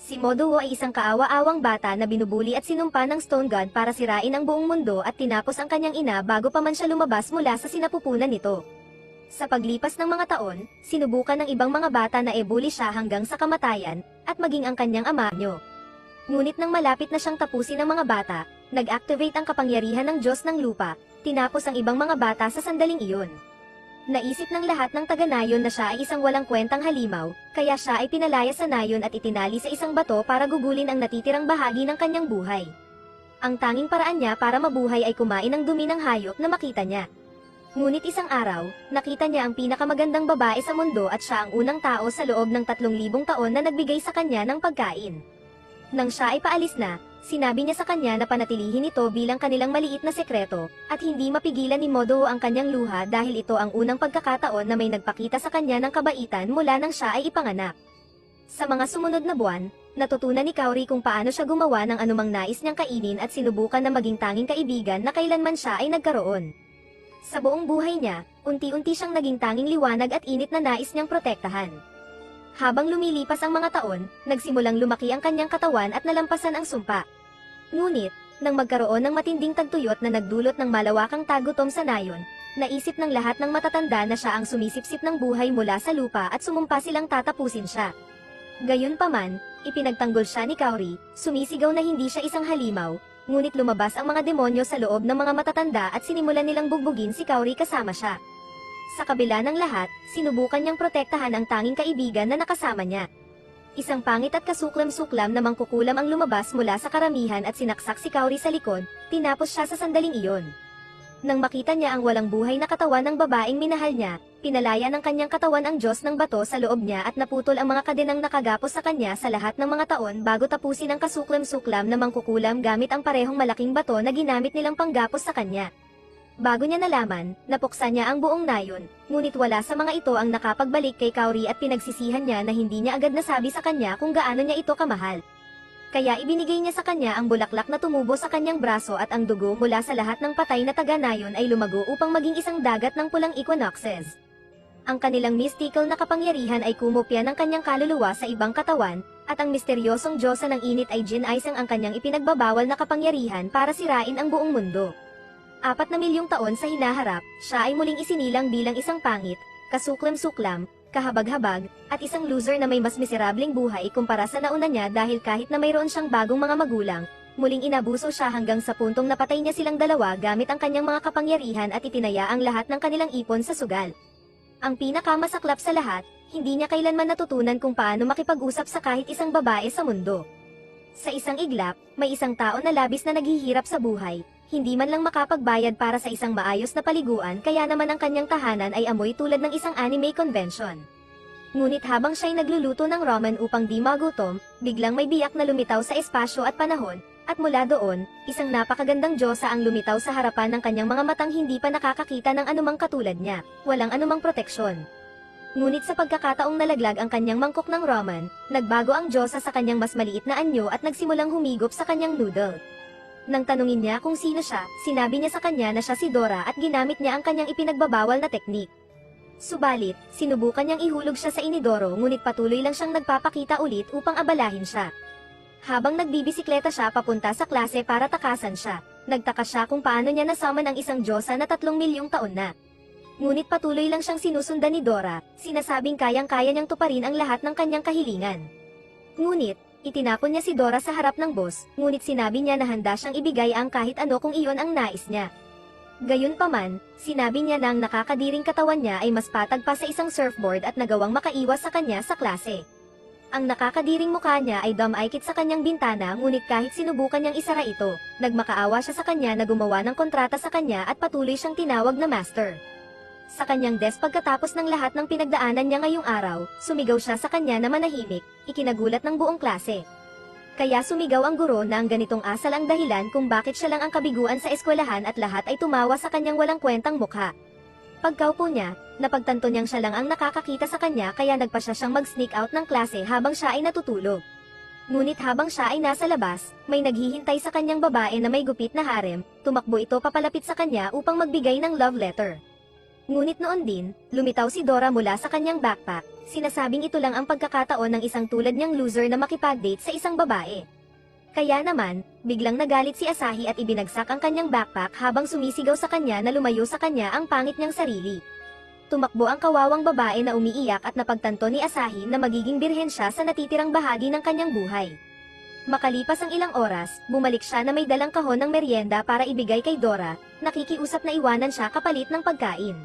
Si Moduo ay isang kaawa-awang bata na binubuli at sinumpa ng Stone God para sirain ang buong mundo at tinapos ang kanyang ina bago pa man siya lumabas mula sa sinapupunan nito. Sa paglipas ng mga taon, sinubukan ng ibang mga bata na ebuli siya hanggang sa kamatayan, at maging ang kanyang ama nyo. Ngunit nang malapit na siyang tapusin ng mga bata, nag-activate ang kapangyarihan ng Diyos ng lupa, tinapos ang ibang mga bata sa sandaling iyon. Naisip ng lahat ng taga-nayon na siya ay isang walang kwentang halimaw, kaya siya ay pinalaya sa nayon at itinali sa isang bato para gugulin ang natitirang bahagi ng kanyang buhay. Ang tanging paraan niya para mabuhay ay kumain ng dumi ng hayop na makita niya. Ngunit isang araw, nakita niya ang pinakamagandang babae sa mundo at siya ang unang tao sa loob ng 3,000 taon na nagbigay sa kanya ng pagkain. Nang siya ay paalis na, sinabi niya sa kanya na panatilihin ito bilang kanilang maliit na sekreto, at hindi mapigilan ni Moduo ang kanyang luha dahil ito ang unang pagkakataon na may nagpakita sa kanya ng kabaitan mula nang siya ay ipanganak. Sa mga sumunod na buwan, natutunan ni Kaori kung paano siya gumawa ng anumang nais niyang kainin at sinubukan na maging tanging kaibigan na kailanman siya ay nagkaroon. Sa buong buhay niya, unti-unti siyang naging tanging liwanag at init na nais niyang protektahan. Habang lumilipas ang mga taon, nagsimulang lumaki ang kanyang katawan at nalampasan ang sumpa. Ngunit, nang magkaroon ng matinding tagtuyot na nagdulot ng malawakang tagutom sa nayon, naisip ng lahat ng matatanda na siya ang sumisipsip ng buhay mula sa lupa at sumumpa silang tatapusin siya. Gayunpaman, ipinagtanggol siya ni Kaori, sumisigaw na hindi siya isang halimaw, ngunit lumabas ang mga demonyo sa loob ng mga matatanda at sinimulan nilang bugbugin si Kaori kasama siya. Sa kabila ng lahat, sinubukan niyang protektahan ang tanging kaibigan na nakasama niya. Isang pangit at kasuklam-suklam na mangkukulam ang lumabas mula sa karamihan at sinaksak si Kaori sa likod, tinapos siya sa sandaling iyon. Nang makita niya ang walang buhay na katawan ng babaeng minahal niya, pinalaya ng kanyang katawan ang Diyos ng bato sa loob niya at naputol ang mga kadenang nakagapos sa kanya sa lahat ng mga taon bago tapusin ang kasuklam-suklam na mangkukulam gamit ang parehong malaking bato na ginamit nilang panggapos sa kanya. Bago niya nalaman, napuksa niya ang buong nayon, ngunit wala sa mga ito ang nakapagbalik kay Kaori at pinagsisihan niya na hindi niya agad nasabi sa kanya kung gaano niya ito kamahal. Kaya ibinigay niya sa kanya ang bulaklak na tumubo sa kanyang braso at ang dugo mula sa lahat ng patay na taga-nayon ay lumago upang maging isang dagat ng pulang equinoxes. Ang kanilang mystical na kapangyarihan ay kumopya ng kanyang kaluluwa sa ibang katawan, at ang misteryosong Diyosa ng init ay Jin Aisang ang kanyang ipinagbabawal na kapangyarihan para sirain ang buong mundo. 4 na milyong taon sa hinaharap, siya ay muling isinilang bilang isang pangit, kasuklam-suklam, kahabag-habag, at isang loser na may mas miserableng buhay kumpara sa nauna niya dahil kahit na mayroon siyang bagong mga magulang, muling inabuso siya hanggang sa puntong napatay niya silang dalawa gamit ang kanyang mga kapangyarihan at itinaya ang lahat ng kanilang ipon sa sugal. Ang pinakamasaklap sa lahat, hindi niya kailanman natutunan kung paano makipag-usap sa kahit isang babae sa mundo. Sa isang iglap, may isang tao na labis na naghihirap sa buhay, hindi man lang makapagbayad para sa isang maayos na paliguan kaya naman ang kanyang tahanan ay amoy tulad ng isang anime convention. Ngunit habang siya'y nagluluto ng ramen upang di magutom, biglang may biyak na lumitaw sa espasyo at panahon, at mula doon, isang napakagandang Diyosa ang lumitaw sa harapan ng kanyang mga matang hindi pa nakakakita ng anumang katulad niya, walang anumang proteksyon. Ngunit sa pagkakataong nalaglag ang kanyang mangkok ng ramen, nagbago ang Diyosa sa kanyang mas maliit na anyo at nagsimulang humigop sa kanyang noodle. Nang tanungin niya kung sino siya, sinabi niya sa kanya na siya si Dora at ginamit niya ang kanyang ipinagbabawal na teknik. Subalit, sinubukan niyang ihulog siya sa inidoro ngunit patuloy lang siyang nagpapakita ulit upang abalahin siya. Habang nagbibisikleta siya papunta sa klase para takasan siya, nagtaka siya kung paano niya nasummon ang isang Diyosa na 3 milyong taon na. Ngunit patuloy lang siyang sinusundan ni Dora, sinasabing kayang-kaya niyang tuparin ang lahat ng kanyang kahilingan. Ngunit, itinapon niya si Dora sa harap ng boss, ngunit sinabi niya na handa siyang ibigay ang kahit ano kung iyon ang nais niya. Gayunpaman, sinabi niya na ang nakakadiring katawan niya ay mas patag pa sa isang surfboard at nagawang makaiwas sa kanya sa klase. Ang nakakadiring mukha niya ay dumaikit sa kanyang bintana ngunit kahit sinubukan niyang isara ito, nagmakaawa siya sa kanya na gumawa ng kontrata sa kanya at patuloy siyang tinawag na master. Sa kanyang desk pagkatapos ng lahat ng pinagdaanan niya ngayong araw, sumigaw siya sa kanya na manahimik, ikinagulat ng buong klase. Kaya sumigaw ang guro na ang ganitong asal ang dahilan kung bakit siya lang ang kabiguan sa eskwelahan at lahat ay tumawa sa kanyang walang kwentang mukha. Pagkaupo niya, napagtanto niyang siya lang ang nakakakita sa kanya kaya nagpa siyang mag-sneak out ng klase habang siya ay natutulog. Ngunit habang siya ay nasa labas, may naghihintay sa kanyang babae na may gupit na harem, tumakbo ito papalapit sa kanya upang magbigay ng love letter. Ngunit noon din, lumitaw si Dora mula sa kanyang backpack, sinasabing ito lang ang pagkakataon ng isang tulad niyang loser na makipag-date sa isang babae. Kaya naman, biglang nagalit si Asahi at ibinagsak ang kanyang backpack habang sumisigaw sa kanya na lumayo sa kanya ang pangit niyang sarili. Tumakbo ang kawawang babae na umiiyak at napagtanto ni Asahi na magiging birhen siya sa natitirang bahagi ng kanyang buhay. Makalipas ang ilang oras, bumalik siya na may dalang kahon ng merienda para ibigay kay Dora, nakikiusap na iwanan siya kapalit ng pagkain.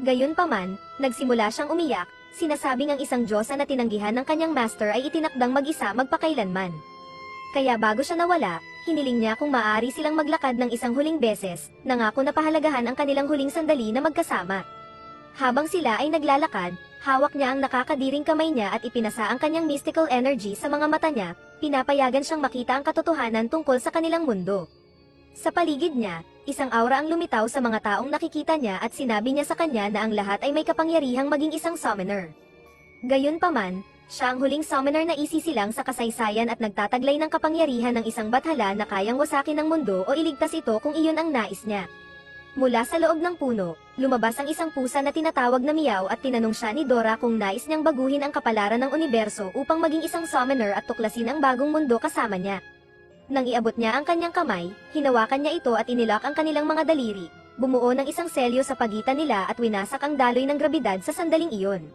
Gayunpaman, nagsimula siyang umiyak, sinasabing ang isang Diyosa na tinanggihan ng kanyang master ay itinakdang mag-isa magpakailanman. Kaya bago siya nawala, hiniling niya kung maaari silang maglakad ng isang huling beses, nangako na pahalagahan ang kanilang huling sandali na magkasama. Habang sila ay naglalakad, hawak niya ang nakakadiring kamay niya at ipinasa ang kanyang mystical energy sa mga mata niya, pinapayagan siyang makita ang katotohanan tungkol sa kanilang mundo. Sa paligid niya, isang aura ang lumitaw sa mga taong nakikita niya at sinabi niya sa kanya na ang lahat ay may kapangyarihang maging isang summoner. Gayunpaman, siya ang huling summoner na isisilang sa kasaysayan at nagtataglay ng kapangyarihan ng isang bathala na kayang wasakin ang mundo o iligtas ito kung iyon ang nais niya. Mula sa loob ng puno, lumabas ang isang pusa na tinatawag na Meow at tinanong siya ni Dora kung nais niyang baguhin ang kapalaran ng universo upang maging isang summoner at tuklasin ang bagong mundo kasama niya. Nang iabot niya ang kanyang kamay, hinawakan niya ito at inilak ang kanilang mga daliri, bumuo ng isang selyo sa pagitan nila at winasak ang daloy ng grabidad sa sandaling iyon.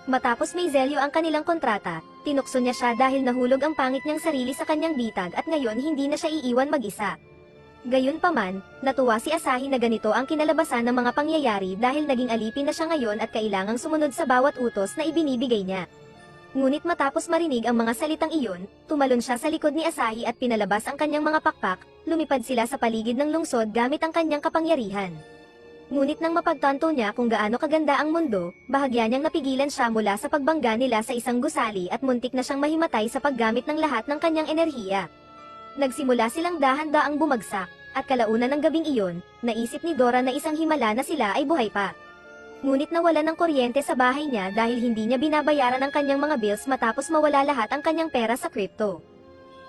Matapos may zelyo ang kanilang kontrata, tinukso niya siya dahil nahulog ang pangit niyang sarili sa kanyang bitag at ngayon hindi na siya iiwan mag-isa. Gayunpaman, natuwa si Asahi na ganito ang kinalabasan ng mga pangyayari dahil naging alipin na siya ngayon at kailangang sumunod sa bawat utos na ibinibigay niya. Ngunit matapos marinig ang mga salitang iyon, tumalon siya sa likod ni Asahi at pinalabas ang kanyang mga pakpak, lumipad sila sa paligid ng lungsod gamit ang kanyang kapangyarihan. Ngunit nang mapagtanto niya kung gaano kaganda ang mundo, bahagya niyang napigilan siya mula sa pagbangga nila sa isang gusali at muntik na siyang mahimatay sa paggamit ng lahat ng kanyang enerhiya. Nagsimula silang dahan-daang bumagsak, at kalaunan ng gabing iyon, naisip ni Dora na isang himala na sila ay buhay pa. Ngunit nawala ng kuryente sa bahay niya dahil hindi niya binabayaran ang kanyang mga bills matapos mawala lahat ang kanyang pera sa crypto.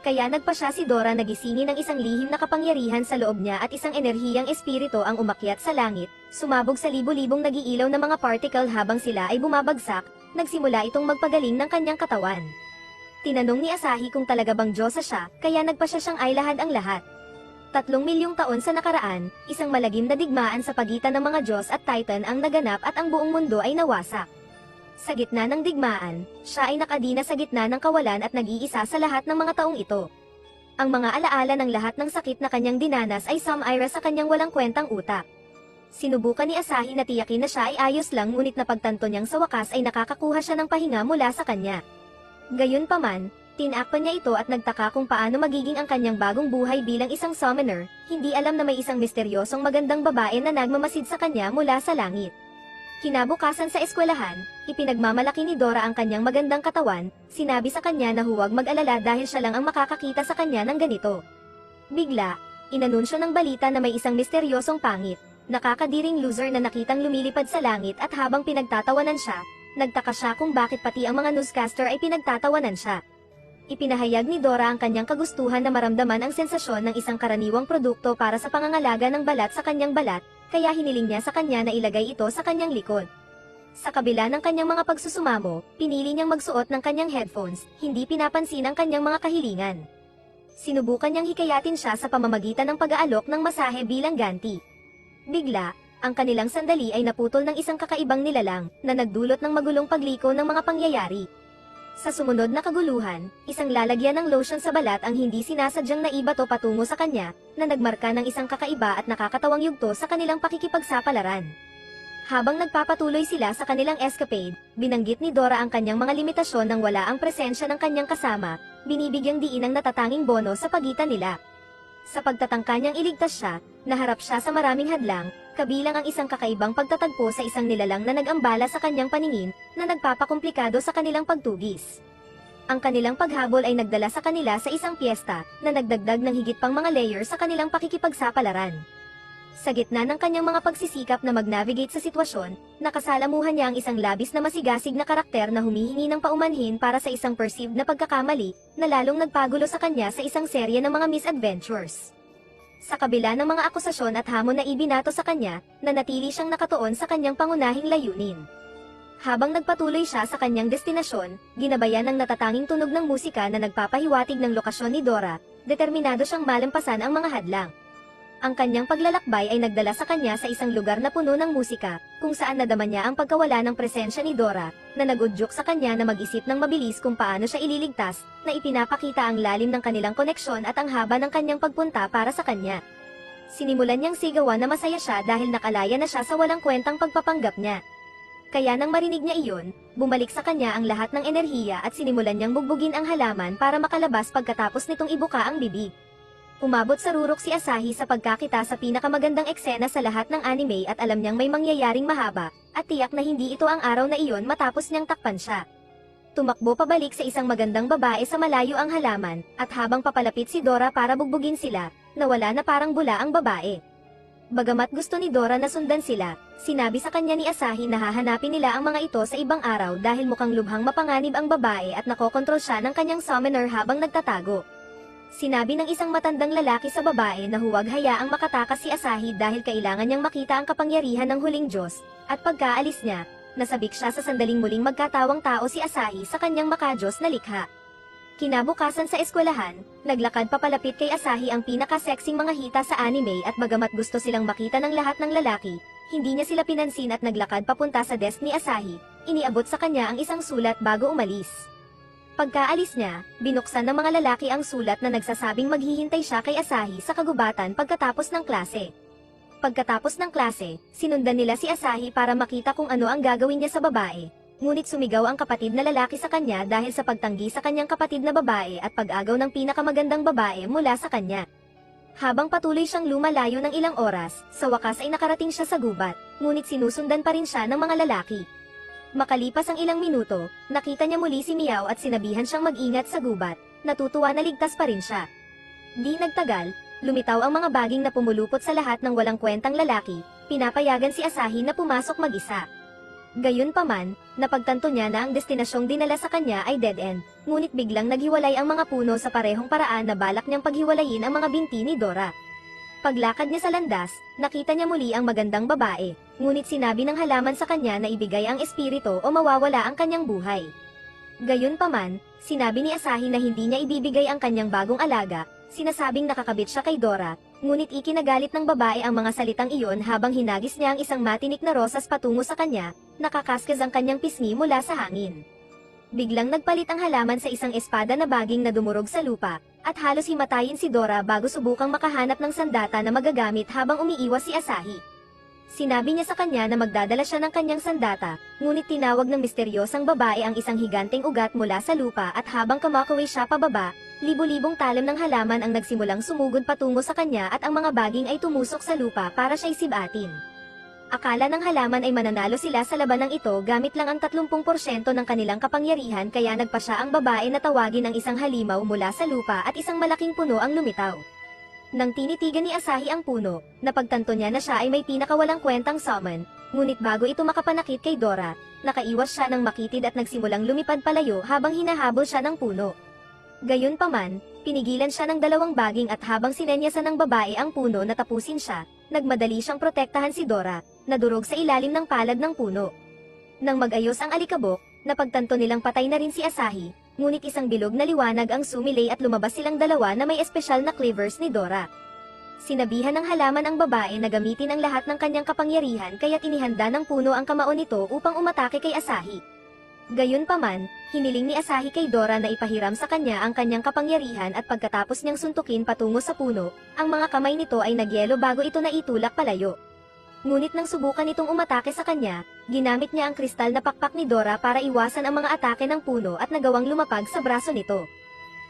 Kaya nagpa siya si Dora na gisingin ng isang lihim na kapangyarihan sa loob niya at isang enerhiyang espiritu ang umakyat sa langit, sumabog sa libo-libong nag-iilaw na mga particle habang sila ay bumabagsak, nagsimula itong magpagaling ng kanyang katawan. Tinanong ni Asahi kung talaga bang Diyosa siya, kaya nagpa siya siyang aylahad ang lahat. 3 milyong taon sa nakaraan, isang malagim na digmaan sa pagitan ng mga Diyos at Titan ang naganap at ang buong mundo ay nawasak. Sa gitna ng digmaan, siya ay nakadina sa gitna ng kawalan at nag-iisa sa lahat ng mga taong ito. Ang mga alaala ng lahat ng sakit na kanyang dinanas ay sumira sa kanyang walang kwentang utak. Sinubukan ni Asahi na tiyakin na siya ay ayos lang ngunit napagtanto niyang sa wakas ay nakakakuha siya ng pahinga mula sa kanya. Gayunpaman, tinakpan niya ito at nagtaka kung paano magiging ang kanyang bagong buhay bilang isang summoner, hindi alam na may isang misteryosong magandang babae na nagmamasid sa kanya mula sa langit. Kinabukasan sa eskwelahan, ipinagmamalaki ni Dora ang kanyang magandang katawan, sinabi sa kanya na huwag mag-alala dahil siya lang ang makakakita sa kanya ng ganito. Bigla, inanunsyo ng balita na may isang misteryosong pangit, nakakadiring loser na nakitang lumilipad sa langit at habang pinagtatawanan siya, nagtaka siya kung bakit pati ang mga newscaster ay pinagtatawanan siya. Ipinahayag ni Dora ang kanyang kagustuhan na maramdaman ang sensasyon ng isang karaniwang produkto para sa pangangalaga ng balat sa kanyang balat, kaya hiniling niya sa kanya na ilagay ito sa kanyang likod. Sa kabila ng kanyang mga pagsusumamo, pinili niyang magsuot ng kanyang headphones, hindi pinapansin ang kanyang mga kahilingan. Sinubukan niyang hikayatin siya sa pamamagitan ng pag-aalok ng masahe bilang ganti. Bigla, ang kanilang sandali ay naputol ng isang kakaibang nilalang, na nagdulot ng magulong pagliko ng mga pangyayari. Sa sumunod na kaguluhan, isang lalagyan ng lotion sa balat ang hindi sinasadyang naibato patungo sa kanya, na nagmarka ng isang kakaiba at nakakatawang yugto sa kanilang pakikipagsapalaran. Habang nagpapatuloy sila sa kanilang escapade, binanggit ni Dora ang kanyang mga limitasyon nang wala ang presensya ng kanyang kasama, binibigyang diin ang natatanging bono sa pagitan nila. Sa pagtatangka niyang iligtas siya, naharap siya sa maraming hadlang, kabilang ang isang kakaibang pagtatagpo sa isang nilalang na nag-ambala sa kanyang paningin, na nagpapakomplikado sa kanilang pagtugis. Ang kanilang paghabol ay nagdala sa kanila sa isang piyesta, na nagdagdag ng higit pang mga layer sa kanilang pakikipagsapalaran. Sa gitna ng kanyang mga pagsisikap na mag-navigate sa sitwasyon, nakasalamuhan niya ang isang labis na masigasig na karakter na humihingi ng paumanhin para sa isang perceived na pagkakamali, na lalong nagpagulo sa kanya sa isang serye ng mga misadventures. Sa kabila ng mga akusasyon at hamon na ibinato sa kanya, nanatili siyang nakatuon sa kanyang pangunahing layunin. Habang nagpatuloy siya sa kanyang destinasyon, ginabayan ng natatanging tunog ng musika na nagpapahiwatig ng lokasyon ni Dora, determinado siyang malampasan ang mga hadlang. Ang kanyang paglalakbay ay nagdala sa kanya sa isang lugar na puno ng musika, kung saan nadama niya ang pagkawala ng presensya ni Dora, na nagudyok sa kanya na mag-isip ng mabilis kung paano siya ililigtas, na ipinapakita ang lalim ng kanilang koneksyon at ang haba ng kanyang pagpunta para sa kanya. Sinimulan niyang sigawan na masaya siya dahil nakalaya na siya sa walang kwentang pagpapanggap niya. Kaya nang marinig niya iyon, bumalik sa kanya ang lahat ng enerhiya at sinimulan niyang bugbugin ang halaman para makalabas pagkatapos nitong ibuka ang bibig. Umabot sa rurok si Asahi sa pagkakita sa pinakamagandang eksena sa lahat ng anime at alam niyang may mangyayaring mahaba, at tiyak na hindi ito ang araw na iyon matapos niyang takpan siya. Tumakbo pabalik sa isang magandang babae sa malayo ang halaman, at habang papalapit si Dora para bugbugin sila, nawala na parang bula ang babae. Bagamat gusto ni Dora na sundan sila, sinabi sa kanya ni Asahi na hahanapin nila ang mga ito sa ibang araw dahil mukhang lubhang mapanganib ang babae at nakokontrol siya ng kanyang summoner habang nagtatago. Sinabi ng isang matandang lalaki sa babae na huwag hayaang makatakas si Asahi dahil kailangan niyang makita ang kapangyarihan ng huling Diyos, at pagkaalis niya, nasabik siya sa sandaling muling magkatawang tao si Asahi sa kanyang makadiyos na likha. Kinabukasan sa eskwelahan, naglakad papalapit kay Asahi ang pinaka-sexing mga hita sa anime at bagamat gusto silang makita ng lahat ng lalaki, hindi niya sila pinansin at naglakad papunta sa desk ni Asahi, iniabot sa kanya ang isang sulat bago umalis. Pagkaalis niya, binuksan ng mga lalaki ang sulat na nagsasabing maghihintay siya kay Asahi sa kagubatan pagkatapos ng klase. Pagkatapos ng klase, sinundan nila si Asahi para makita kung ano ang gagawin niya sa babae, ngunit sumigaw ang kapatid na lalaki sa kanya dahil sa pagtanggi sa kanyang kapatid na babae at pag-agaw ng pinakamagandang babae mula sa kanya. Habang patuloy siyang lumalayo ng ilang oras, sa wakas ay nakarating siya sa gubat, ngunit sinusundan pa rin siya ng mga lalaki. Makalipas ang ilang minuto, nakita niya muli si Miao at sinabihan siyang mag-ingat sa gubat, natutuwa na ligtas pa rin siya. Di nagtagal, lumitaw ang mga baging na pumulupot sa lahat ng walang kwentang lalaki, pinapayagan si Asahi na pumasok mag-isa. Gayunpaman, napagtanto niya na ang destinasyong dinala sa kanya ay dead end, ngunit biglang naghiwalay ang mga puno sa parehong paraan na balak niyang paghiwalayin ang mga binti ni Dora. Paglakad niya sa landas, nakita niya muli ang magandang babae, ngunit sinabi ng halaman sa kanya na ibigay ang espiritu o mawawala ang kanyang buhay. Gayunpaman, sinabi ni Asahi na hindi niya ibibigay ang kanyang bagong alaga, sinasabing nakakabit siya kay Dora, ngunit ikinagalit ng babae ang mga salitang iyon habang hinagis niya ang isang matinik na rosas patungo sa kanya, nakakaskas ang kanyang pisngi mula sa hangin. Biglang nagpalit ang halaman sa isang espada na baging na dumurog sa lupa, at halos himatayin si Dora bago subukang makahanap ng sandata na magagamit habang umiiwas si Asahi. Sinabi niya sa kanya na magdadala siya ng kanyang sandata, ngunit tinawag ng misteryosang babae ang isang higanteng ugat mula sa lupa at habang kumakaway siya pababa, libo-libong talim ng halaman ang nagsimulang sumugod patungo sa kanya at ang mga baging ay tumusok sa lupa para siya'y sibatin. Akala ng halaman ay mananalo sila sa labanang ito gamit lang ang 30% ng kanilang kapangyarihan kaya nagpa siya ang babae na tawagin ang isang halimaw mula sa lupa at isang malaking puno ang lumitaw. Nang tinitigan ni Asahi ang puno, napagtanto niya na siya ay may pinakawalang kwentang summon, ngunit bago ito makapanakit kay Dora, nakaiwas siya ng makitid at nagsimulang lumipad palayo habang hinahabol siya ng puno. Gayunpaman, pinigilan siya ng dalawang baging at habang sinenyasan ng babae ang puno na tapusin siya, nagmadali siyang protektahan si Dora, na durog sa ilalim ng palad ng puno. Nang mag-ayos ang alikabok, napagtanto nilang patay na rin si Asahi, ngunit isang bilog na liwanag ang sumilay at lumabas silang dalawa na may espesyal na cleavers ni Dora. Sinabihan ng halaman ang babae na gamitin ang lahat ng kanyang kapangyarihan kaya't inihanda ng puno ang kamao nito upang umatake kay Asahi. Gayunpaman, hiniling ni Asahi kay Dora na ipahiram sa kanya ang kanyang kapangyarihan at pagkatapos niyang suntukin patungo sa puno, ang mga kamay nito ay nagyelo bago ito naitulak palayo. Ngunit nang subukan itong umatake sa kanya, ginamit niya ang kristal na pakpak ni Dora para iwasan ang mga atake ng puno at nagawang lumapag sa braso nito.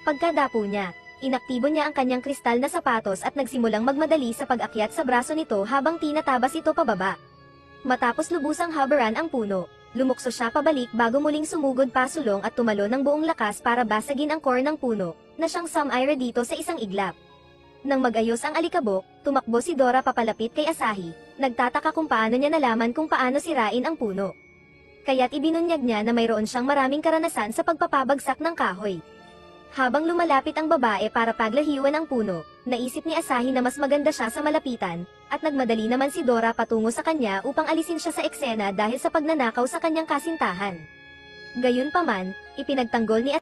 Pagkadapo niya, inaktibo niya ang kanyang kristal na sapatos at nagsimulang magmadali sa pag-akyat sa braso nito habang tinatabas ito pababa. Matapos lubusang habaran ang puno, lumukso siya pabalik bago muling sumugod pasulong at tumalo ng buong lakas para basagin ang core ng puno, na siyang sumaira dito sa isang iglap. Nang mag-ayos ang alikabok, tumakbo si Dora papalapit kay Asahi, nagtataka kung paano niya nalaman kung paano sirain ang puno. Kaya't ibinunyag niya na mayroon siyang maraming karanasan sa pagpapabagsak ng kahoy. Habang lumalapit ang babae para paglahiwan ang puno, Naisip ni Asahi na mas maganda siya sa malapitan, at nagmadali naman si Dora patungo sa kanya upang alisin siya sa eksena dahil sa pagnanakaw sa kanyang kasintahan. Gayunpaman, ipinagtanggol ni